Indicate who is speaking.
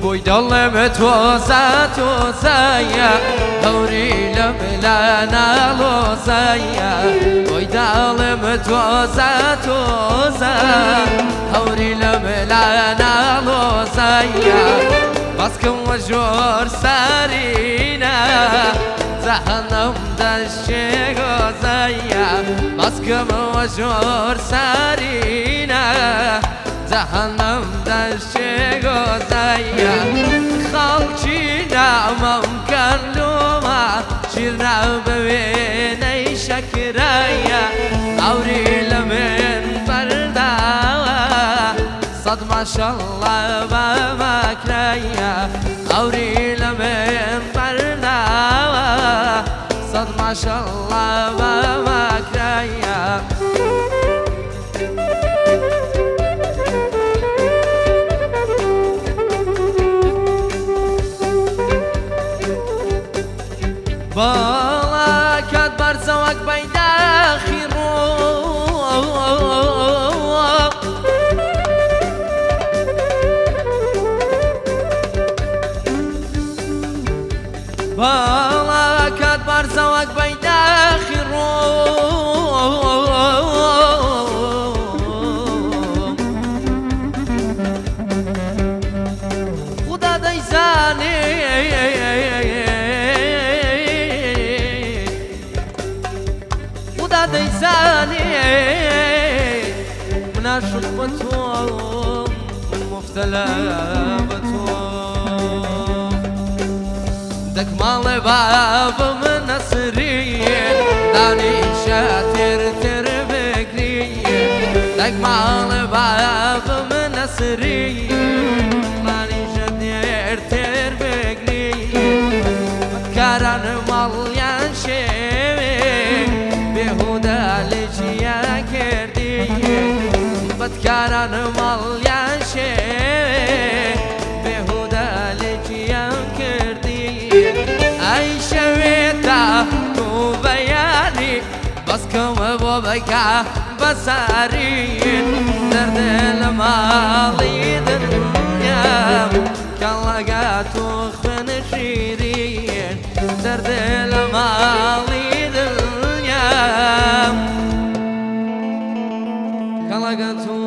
Speaker 1: بوی دلم توزایا هوری لملا نالوزایا بوی دلم توزا هوری لملا نالوزایا بس کن و جور سرینا زهنم دشته گذایا بس کن و جور سرینا زهنم دشته گذایا خالچی نامم کلوما شیرنا ببینی شکرایا اوری لمن پرداوا صد ماشالله با مکرایا اوری لمن پرداوا صد ماشالله با مکرایا بالا کات برزوک بیدا خیرو بالا کات برزوک بیدا خیرو خدا دیزانی دیزانی من عاشق بتو من مبتلا بتو دك مال باب من نصرين داني شاتر بكرين دك مال باب من نصرين داني شاتر بكرين كاران ماليان شوي بهودا لجیا کردی بدکاران مالیان شه بهودا لجیا کردی ای شویتا تو بیانی بس کم و بکا بسارین در دل مالی دنیا کلاگا تو خفن شیرین در دل مالی Kalagatu